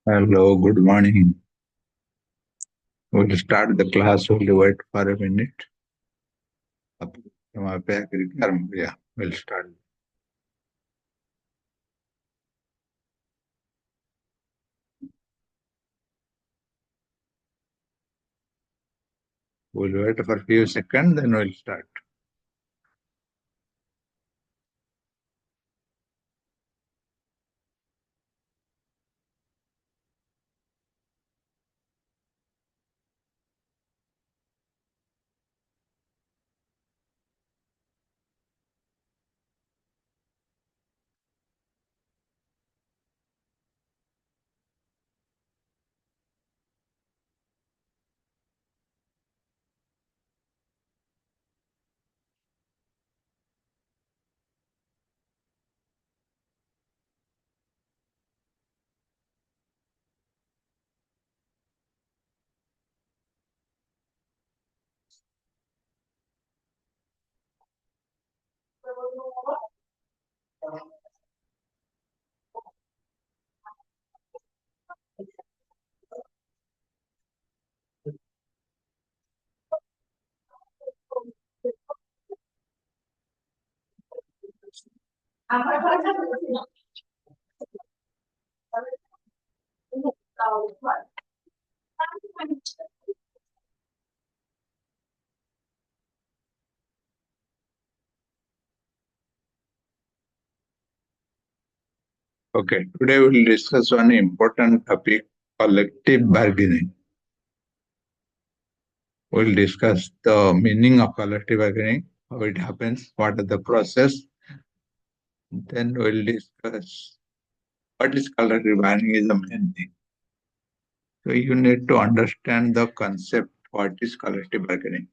Hello, good morning. We'll start the class. We'll wait for a minute. Up- वहाँ पे आकर yeah, we'll start. We'll wait for a few seconds, then we'll start. Okay, today we'll discuss one important topic, collective bargaining. We'll discuss the meaning of collective bargaining, how it happens, what is the process. Then we'll discuss what is collective bargaining is the main thing. So you need to understand the concept, what is collective bargaining.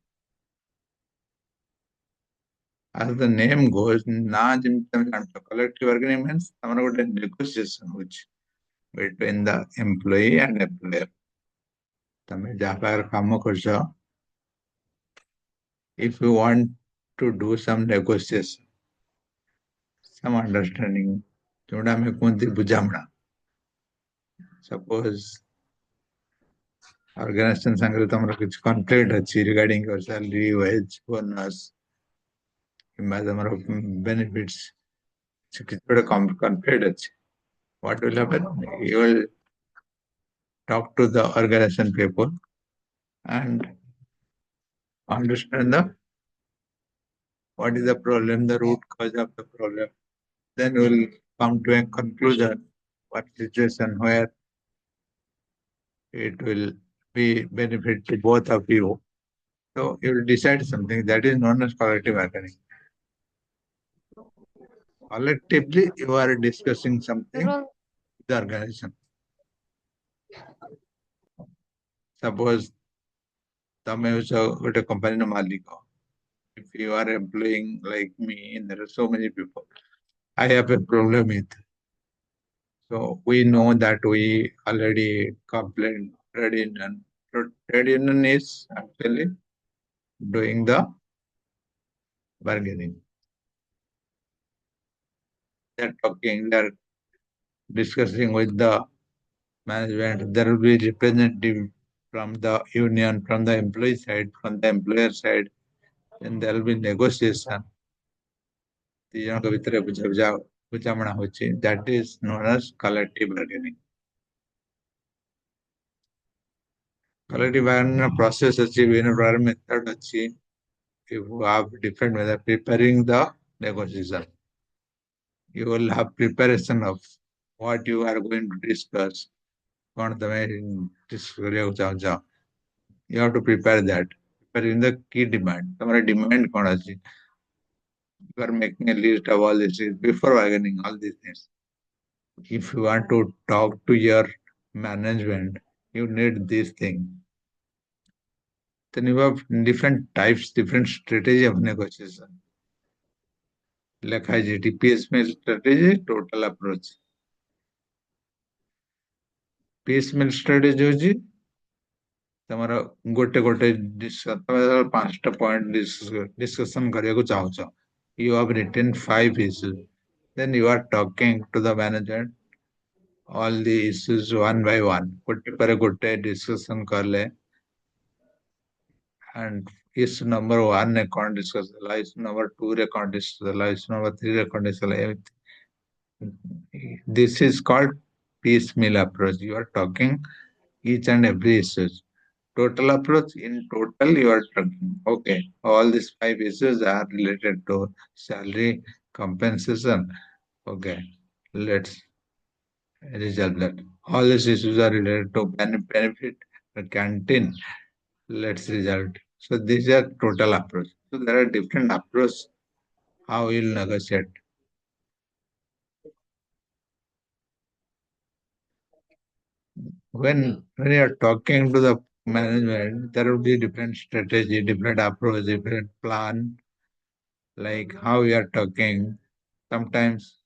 As the name goes, na collective bargaining means a negotiation which between the employee and employer. ତମେ ଯାହା ପାଖରେ କାମ କରୁଛ, if you want to do some negotiation, some understanding, ଯୋଉଟା ଆମେ କୁହନ୍ତି ବୁଝାମଣା. Suppose organization ସାଙ୍ଗରେ ତମର କିଛି conflict ଅଛି regarding your salary, wage, bonus, କିମ୍ବା ତମର benefits, କିଛି ଗୋଟେ conflict ଅଛି. What will happen? You will talk to the organization people and understand what is the problem, the root cause of the problem. Then we'll come to a conclusion, what situation where it will be benefit to both of you. So you will decide something that is known as collective bargaining. Collectively, you are discussing something with the organization. Suppose ତମେ ହଉଛ ଗୋଟେ company Malik. If you are employing like me, there are so many people. I have a problem with. So we know that we already complained trade union. So trade union is actually doing the bargaining. They're talking, they're discussing with the management. There will be representative from the union, from the employee side, from the employer side, and there will be negotiation. That is known as collective bargaining. Collective bargaining process method you have different method preparing the negotiation. You will have preparation of what you are going to discuss. You have to prepare that. Preparing the key demand. Demand you are making a list of all these things before bargaining all these things. If you want to talk to your management, you need this thing. Then you have different types, different strategy of negotiation. Like piecemeal strategy, total approach. Piecemeal strategy होची तमरो गोटे गोटे पांचटा point discussion करिया को चाहूछ. You have written 5 issues. Then you are talking to the manager all the issues one by one. ଗୋଟେ ପରେ ଗୋଟେ discussion କଲେ and issue number one ରେ କଣ discuss ହେଲା, issue number two ରେ କଣ discuss ହେଲା, issue number three ରେ କଣ discuss ହେଲା, ଏମିତି. This is called piecemeal approach. You are talking each and every issue. Total approach, in total you are talking, okay, all these five issues are related to salary compensation. Okay, let's resolve that. All these issues are related to benefit, canteen. Let's resolve it. So these are total approach. So there are different approach how you'll negotiate. When you are talking to the management, there will be different strategy, different approach, different plan, like how you are talking. Sometimes,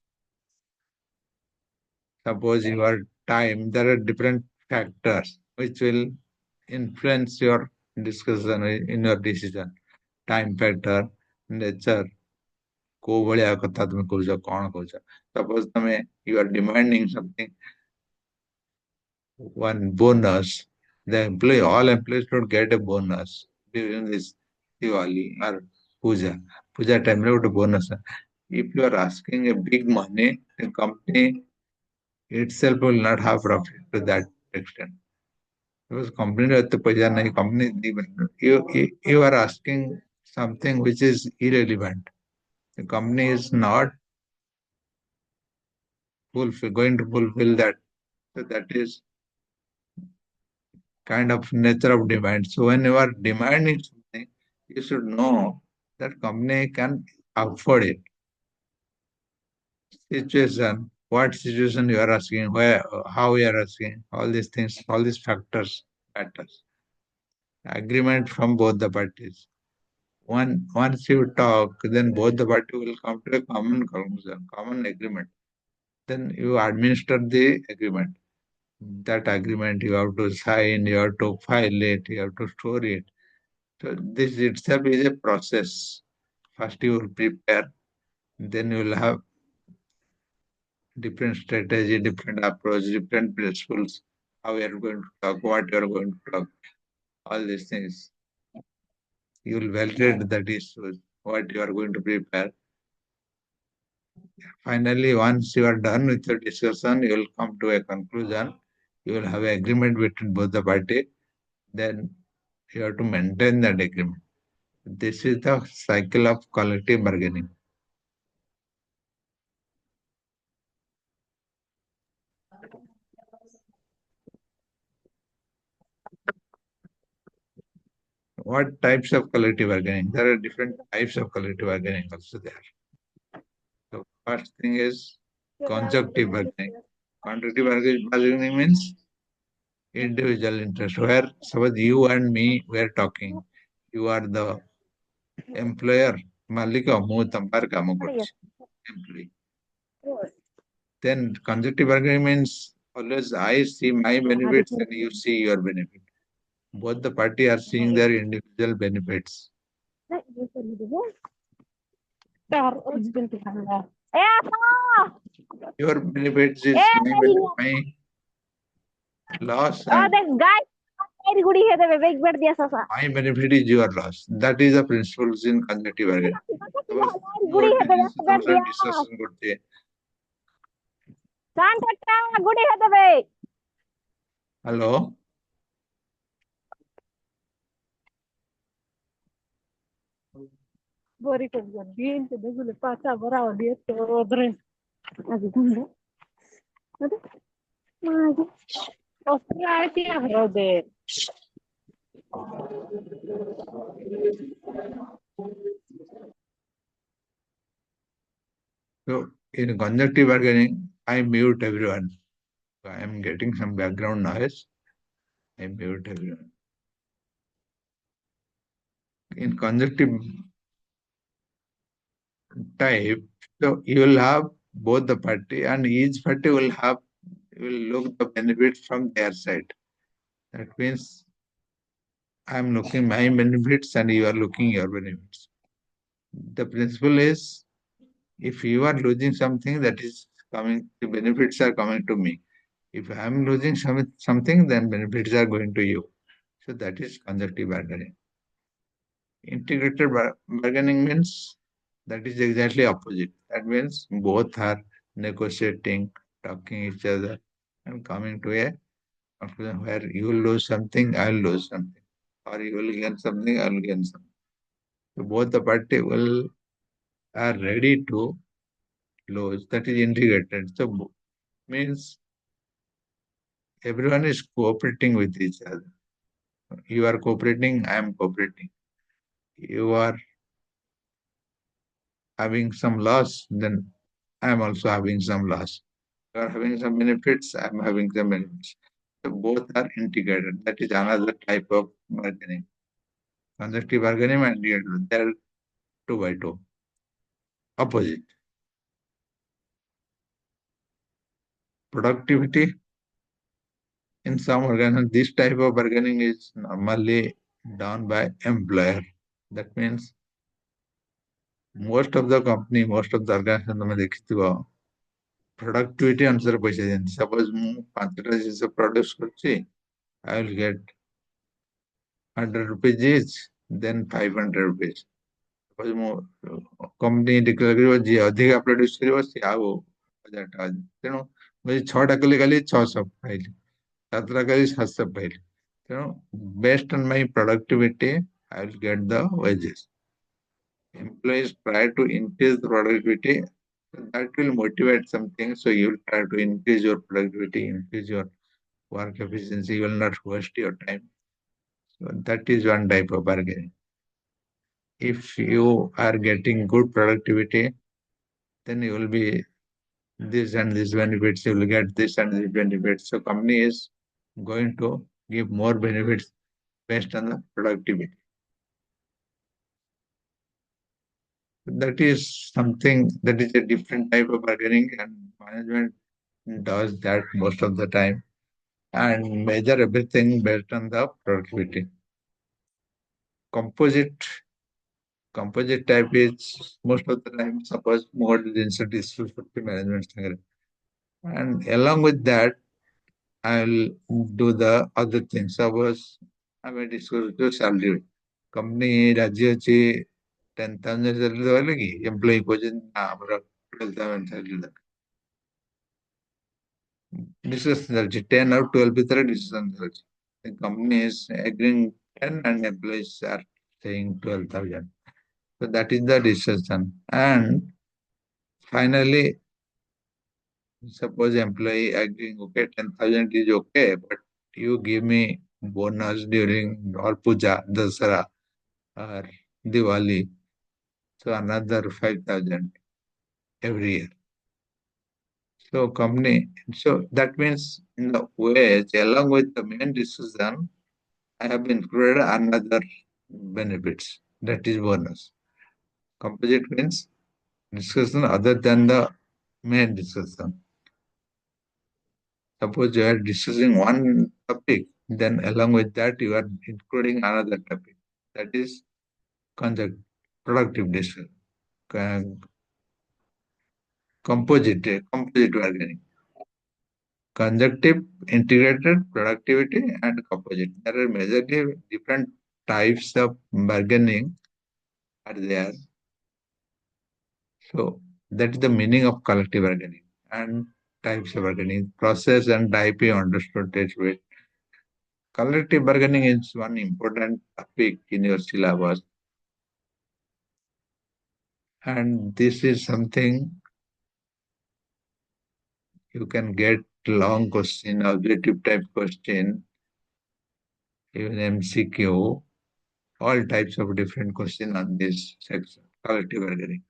suppose your time, there are different factors which will influence your discussion in your decision. Time factor, nature, କୋଉ ଭଳିଆ କଥା ତୁମେ କହୁଛ, କଣ କହୁଛ. Suppose you are demanding something, one bonus. The employee, all employees should get a bonus during this Diwali or Puja. Puja time ରେ ଗୋଟେ bonus. If you are asking a big money, the company itself will not have profit to that extent. Because company at the paisa nahi, company you are asking something which is irrelevant. The company is not going to fulfill that. So that is kind of nature of demand. So when you are demanding something, you should know that company can afford it. Situation, what situation you are asking, where, how you are asking, all these things, all these factors matters. Agreement from both the parties. Once you talk, then both the party will come to a common conclusion, common agreement. Then you administer the agreement. That agreement you have to sign, you have to file it, you have to store it. So this itself is a process. First you will prepare, then you will have different strategy, different approach, different principles, how you are going to talk, what you are going to talk, all these things. You will validate that issue, what you are going to prepare. Finally, once you are done with your discussion, you will come to a conclusion. You will have an agreement between both the party. Then you have to maintain that agreement. This is the cycle of collective bargaining. What types of collective bargaining? There are different types of collective bargaining also there. So first thing is conjunctive bargaining. Conjunctive bargaining means individual interest. Where suppose you and me were talking, you are the employer, ମାଲିକ, ମୁଁ ତମ ପାଖରେ କାମ କରୁଛି, employee. Then conjunctive bargaining means always I see my benefits and you see your benefit. Both the party are seeing their individual benefits. Your benefits is my loss and my benefit is your loss. That is the principles in conjunctive bargaining. Suppose discussion করতে hello So in conjunctive bargaining, I mute everyone. So I am getting some background noise. I mute everyone. In conjunctive type, so you will have both the party and each party will look the benefits from their side. That means I am looking my benefits and you are looking your benefits. The principle is if you are losing something that is coming, the benefits are coming to me. If I am losing something, then benefits are going to you. So that is conjunctive bargaining. Integrated bargaining means that is exactly opposite. That means both are negotiating, talking each other, and coming to a conclusion where you will lose something, I will lose something, or you will gain something, I will gain something. So both the party will are ready to lose. That is integrated. So means everyone is cooperating with each other. You are cooperating, I am cooperating. You are having some loss, then I am also having some loss. You are having some benefits, I am having some benefits. So both are integrated. That is another type of bargaining. Constructive bargaining and integrated. They are two by two. Opposite. Productivity in some organizations, this type of bargaining is normally done by employer. That means most of the company, most of the organization ତମେ ଦେଖିଥିବ productivity ଅନୁସାରେ ପଇସା ଦିଅନ୍ତି. Suppose ମୁଁ 5ଟା ଜିନିଷ produce କରୁଛି, I will get 100 rupees each, then 500 rupees. Suppose ମୁଁ company declare କରିବ ଯିଏ ଅଧିକା produce କରିବ ସିଏ ଆଉ 1000 ଟଙ୍କା ଦିଅ. ତେଣୁ ମୁଁ ଯଦି 6ଟା କଲି କାଲି 600 ପାଇଲି, 7ଟା କଲି 700 ପାଇଲି. ତେଣୁ based on my productivity, I will get the wages. Employees try to increase the productivity. That will motivate something. So you will try to increase your productivity, increase your work efficiency. You will not waste your time. So that is one type of bargaining. If you are getting good productivity, then you will be this and this benefits. You will get this and this benefits. So company is going to give more benefits based on the productivity. That is something that is a different type of bargaining, and management does that most of the time and measure everything based on the productivity. Composite composite type is most of the time suppose more density management and along with that I'll do the other things. Suppose I may discuss the salary. Company ରାଜି ଅଛି 10,000 salary ଦେବା ଲାଗି employee କହୁଛନ୍ତି ନା ଆମର 12,000 salary ଦରକାର. Discussion ଚାଲିଛି 10 ଆଉ 12 ଭିତରେ discussion ଚାଲିଛି. The company is agreeing 10 and employees are saying 12,000. So that is the discussion. And finally, suppose employee agreeing, okay, 10,000 is okay, but you give me bonus during or puja, Dasara or Diwali. So another 5,000 every year. So company, so that means in the wage, along with the main decision, I have included another benefits, that is bonus. Composite means discussion other than the main discussion. Suppose you are discussing one topic, then along with that you are including another topic. That is conjunct, productive discussion. Composite bargaining. Conjunctive, integrated, productivity, and composite. There are majorly different types of bargaining are there. So that is the meaning of collective bargaining and types of bargaining. Process and type you understood it with. Collective bargaining is one important topic in your syllabus. And this is something you can get long question, objective type question, even MCQ, all types of different question on this section, collective bargaining.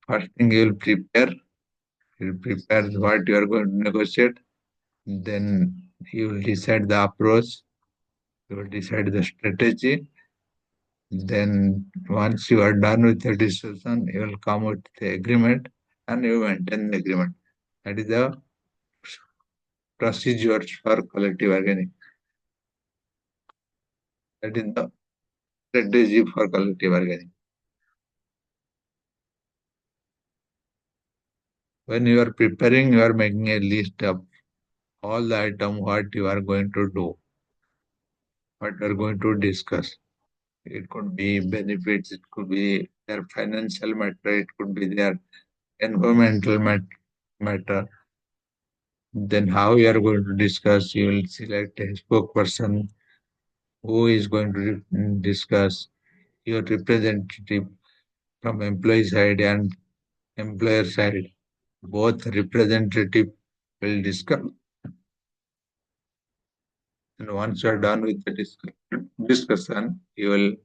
First thing you'll prepare what you are going to negotiate. Then you will decide the approach, you will decide the strategy. Then once you are done with the discussion, you will come with the agreement and you maintain the agreement. That is the procedures for collective bargaining. That is the strategy for collective bargaining. When you are preparing, you are making a list of all the item what you are going to do, what you are going to discuss. It could be benefits, it could be their financial matter, it could be their environmental matter. Then how you are going to discuss, you will select a spokesperson who is going to discuss, your representative from employee side and employer side. Both representative will discuss. And once you are done with the discussion, you will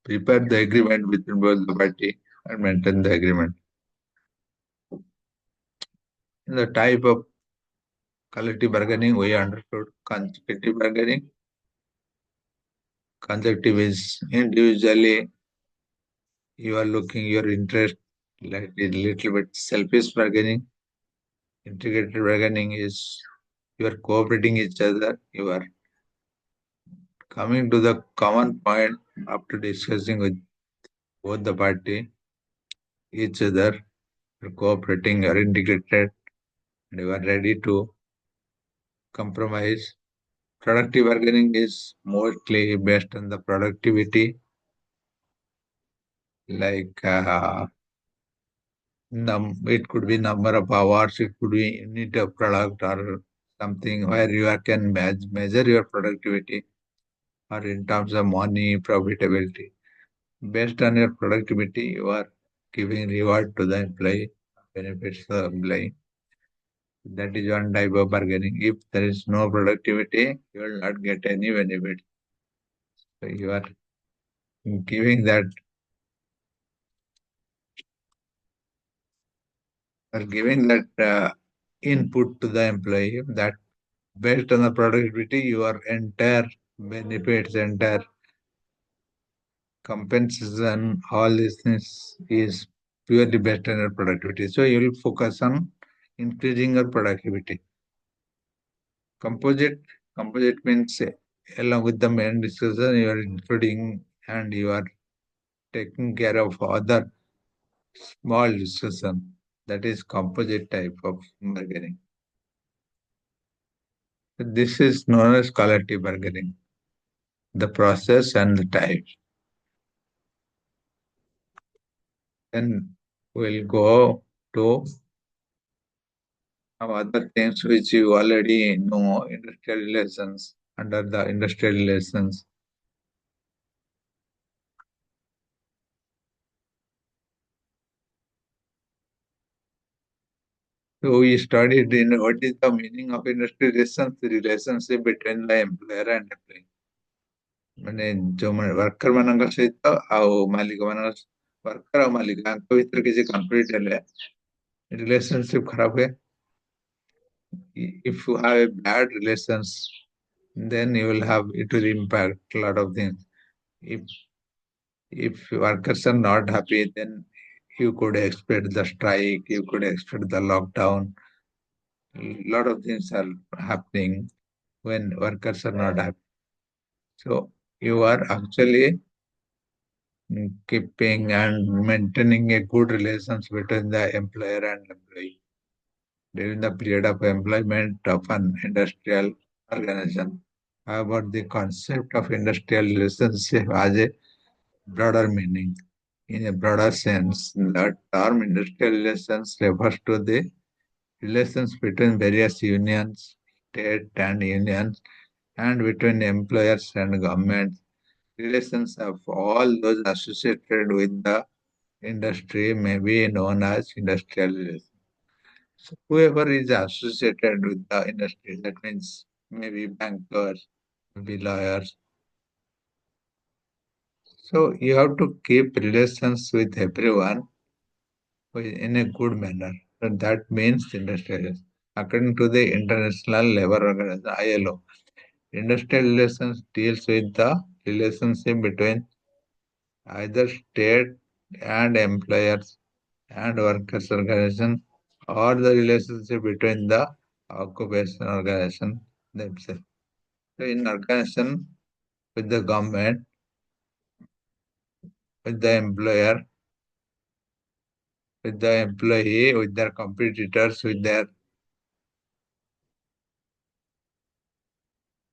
prepare the agreement between both the party and maintain the agreement. In the type of collective bargaining, we understood consecutive bargaining. Consecutive is individually you are looking your interest, like a little bit selfish bargaining. Integrated bargaining is you are cooperating each other. You are coming to the common point after discussing with both the party, each other, you're cooperating, you're integrated, and you are ready to compromise. Productive bargaining is mostly based on the productivity, like it could be number of hours, it could be unit of product or something where you can measure your productivity or in terms of money, profitability. Based on your productivity, you are giving reward to the employee, benefits the employee. That is one type of bargaining. If there is no productivity, you will not get any benefit. So you are giving that are giving that input to the employee that based on the productivity, your entire benefits, entire compensation, all this things is purely based on your productivity. So you will focus on increasing your productivity. Composite, composite means along with the main discussion, you are including and you are taking care of other small discussion. That is composite type of bargaining. This is known as collective bargaining, the process and the type. Then we'll go to some other things which you already know, industrial relations, under the industrial relations. So we studied in what is the meaning of industrial relations, the relationship between the employer and employee. ମାନେ ଯୋଉମାନେ worker ମାନଙ୍କ ସହିତ ଆଉ ମାଲିକ ମାନଙ୍କ worker ଆଉ ମାଲିକଙ୍କ ଭିତରେ କିଛି କନଫ୍ଲିକ୍ଟ ହେଲେ ରିଲେସନସିପ ଖରାପ ହୁଏ. If you have a bad relations, then you will have it will impact a lot of things. If workers are not happy, then you could expect the strike, you could expect the lockdown. A lot of things are happening when workers are not happy. So you are actually keeping and maintaining a good relations between the employer and employee during the period of employment of an industrial organization. How about the concept of industrial relationship as a broader meaning? In a broader sense, the term industrial relations refers to the relations between various unions, state and unions, and between employers and governments. Relations of all those associated with the industry may be known as industrial relations. So whoever is associated with the industry, that means maybe bankers, maybe lawyers. So you have to keep relations with everyone in a good manner. And that means industrial relations. According to the International Labour Organization, ILO, industrial relations deals with the relationship between either state and employers and workers organization or the relationship between the occupation organization themselves. So in organization with the government, with the employer, with the employee, with their competitors, with their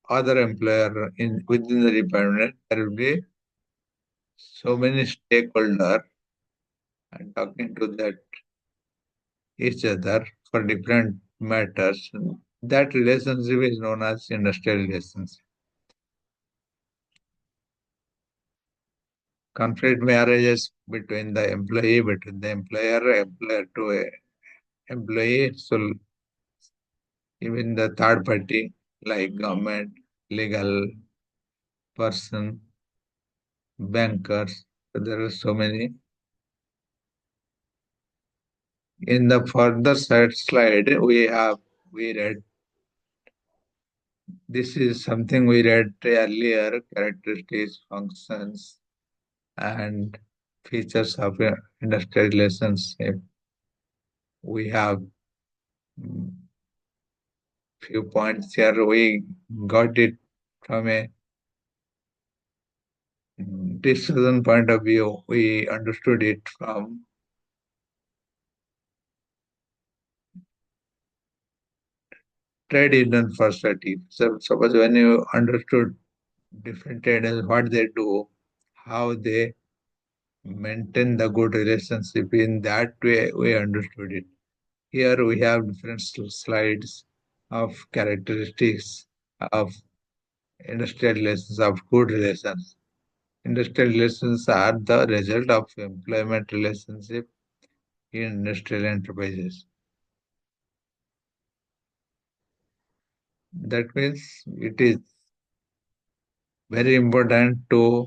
other employer in within the department. There will be so many stakeholders and talking to that each other for different matters. That relationship is known as industrial relationship. Conflict may arise between the employee, between the employer to a employee. So even the third party like government, legal person, bankers. So there are so many. In the further side slide, we read this is something we read earlier: characteristics, functions, and features of industrial relationship. We have few points here. We got it from a discussion point of view. We understood it from trade union perspective. So suppose when you understood different traders, what they do, how they maintain the good relationship, in that way we understood it. Here we have different slides of characteristics of industrial relations, of good relations. Industrial relations are the result of employment relationship in industrial enterprises. That means it is very important to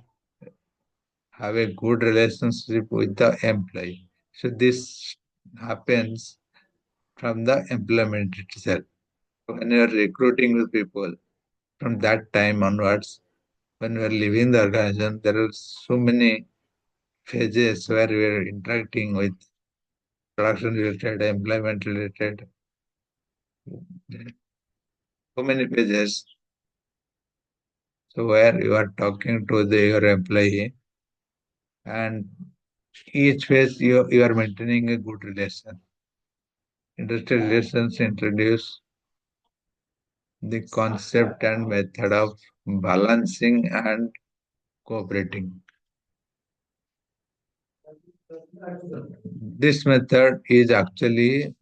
have a good relationship with the employee. So this happens from the employment itself. When you are recruiting the people, from that time onwards, when we are leaving the organization, there are so many phases where we are interacting with production related, employment related, so many phases. So where you are talking to your employee, and each phase you are maintaining a good relation. Industrial relations introduce the concept and method of balancing and cooperating. This method is actually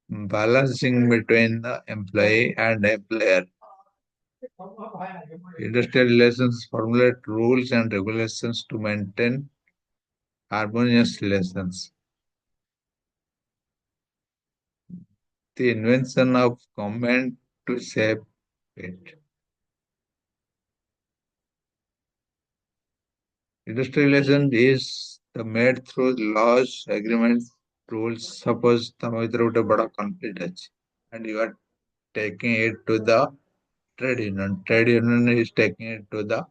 balancing between the employee and employer. Industrial relations formulate rules and regulations to maintain harmonious relations. The invention of government to shape it. Industrial relations is the made through laws, agreements, rules. Suppose ତମ ଭିତରେ ଗୋଟେ ବଡ଼ conflict ଅଛି and you are taking it to the trade union. Trade union is taking it to the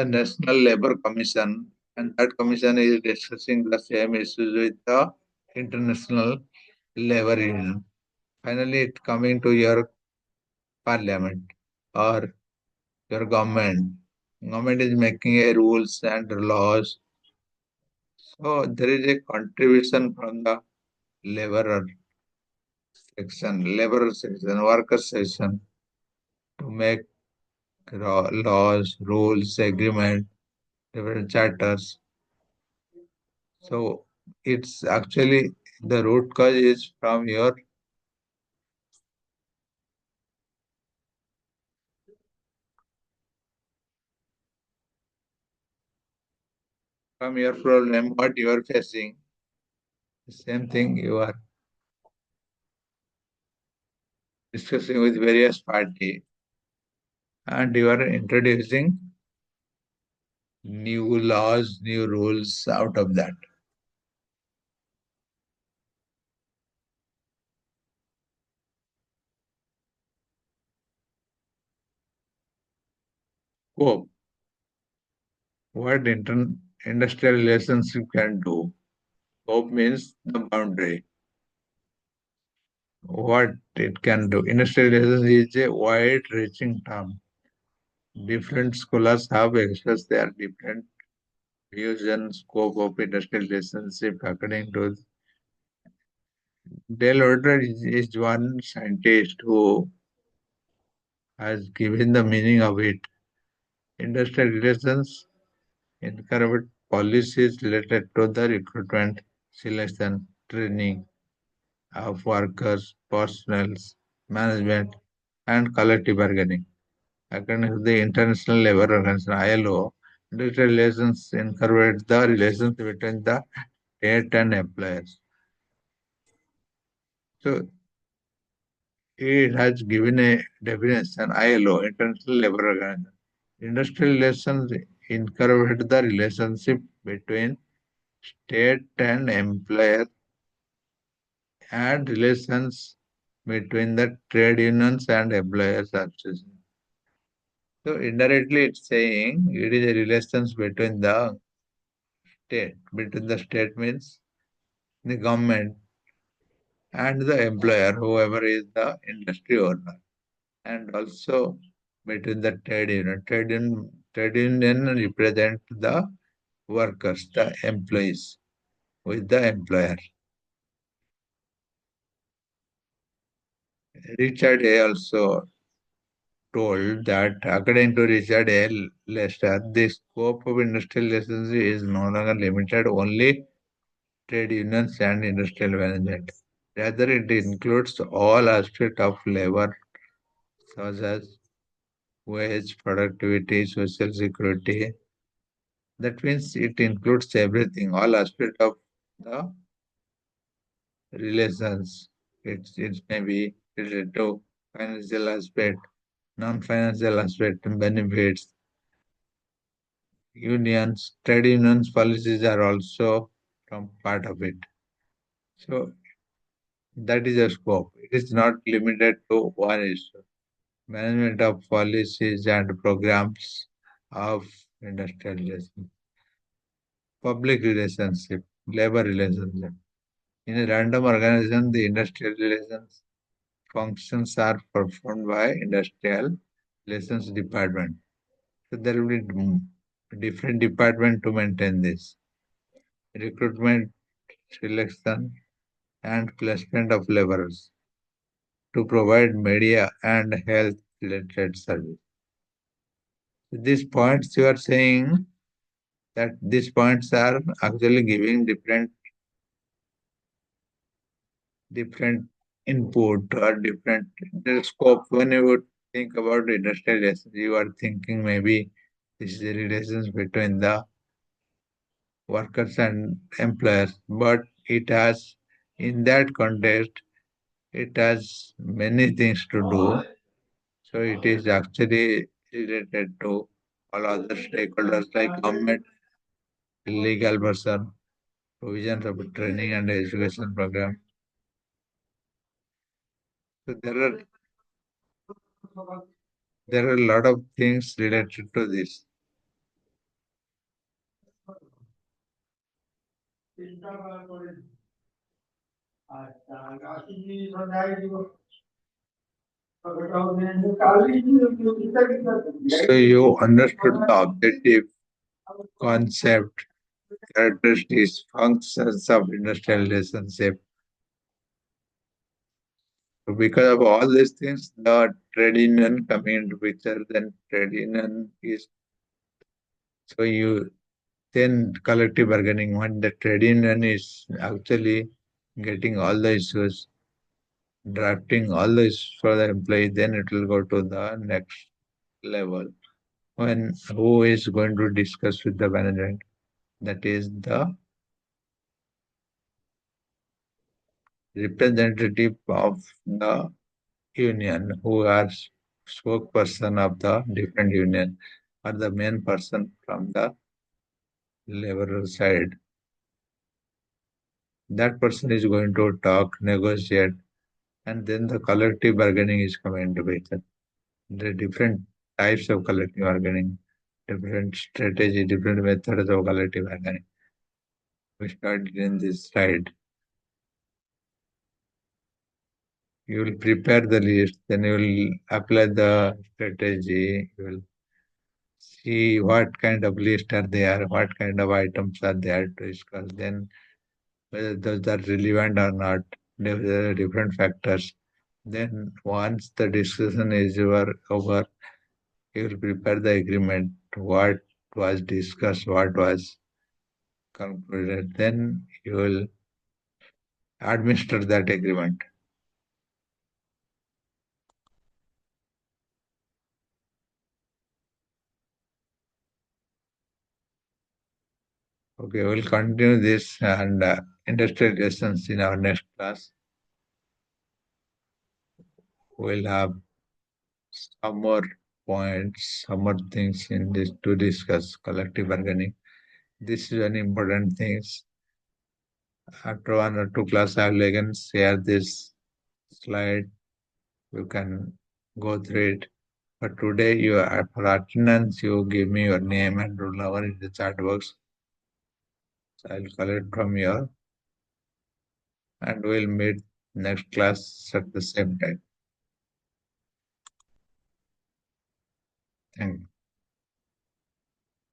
National Labour Commission, and that commission is discussing the same issues with the International Labour Union. Finally, it's coming to your parliament or your government. Government is making a rules and laws. So there is a contribution from the laborer worker section to make laws, rules, agreement, different charters. So it's actually the root cause is from your problem, what you are facing. The same thing you are discussing with various parties, and you are introducing new laws, new rules out of that. Scope. What industrial relationship can do. Scope means the boundary. What it can do. Industrial relations is a wide-reaching term. Different scholars have expressed their different views and scope of industrial relationship according to Dale is one scientist who has given the meaning of it. Industrial relations encourage policies related to the recruitment, selection, training of workers, personnel, management, and collective bargaining. According to the International Labour Organization (ILO), industrial relations encourage the relations between the state and employers. So it has given a definition ILO, International Labour Organization. Industrial relations encourage the relationship between state and employer and relations between the trade unions and employers association. So indirectly it's saying it is a relations between the state. Between the state means the government and the employer, whoever is the industry owner. And also between the trade union. Trade union represent the workers, the employees with the employer. Richard A. also told that according to Richard A. Lester, the scope of industrial relationship is no longer limited only trade unions and industrial management. Rather, it includes all aspects of labor, such as wage, productivity, social security. That means it includes everything, all aspects of the relations. It may be related to financial aspect, non-financial aspect, benefits, unions, trade unions policies are also from part of it. So that is a scope. It is not limited to one issue. Management of policies and programs of industrial relations, public relationship, labor relationship. In a random organization, the industrial relations functions are performed by industrial relations department. So there will be different department to maintain this. Recruitment, selection, and placement of laborers to provide media and health related service. These points you are saying that these points are actually giving different input or different the scope. When you would think about industrial relations, you are thinking maybe this is the relations between the workers and employers, but it has in that context it has many things to do. So it is actually related to all other stakeholders like government, legal person, provisions of training and education program. So there are a lot of things related to this. So you understood the objective, concept, characteristics, functions of industrial relationship. So because of all these things, the trade union coming into picture, then trade union is so you then collective bargaining when the trade union is actually getting all the issues, drafting all the issues for the employee, then it will go to the next level. When who is going to discuss with the management? That is the representative of the union who are spokesperson of the different union or the main person from the labor side. That person is going to talk, negotiate, and then the collective bargaining is coming into picture. There are different types of collective bargaining, different strategy, different methods of collective bargaining. We started in this slide. You will prepare the list, then you will apply the strategy, you will see what kind of list are there, what kind of items are there to discuss, then whether those are relevant or not. There are different factors. Then once the discussion is over, you will prepare the agreement, what was discussed, what was concluded. Then you will administer that agreement. Okay, we'll continue this and industrial lessons in our next class. We'll have some more points, some more things in this to discuss collective bargaining. This is an important things. After one or two class, I will again share this slide. You can go through it. But today, you are for attendance, you give me your name and roll number in the chat box. So I'll collect from here, and we'll meet next class at the same time. Thank you.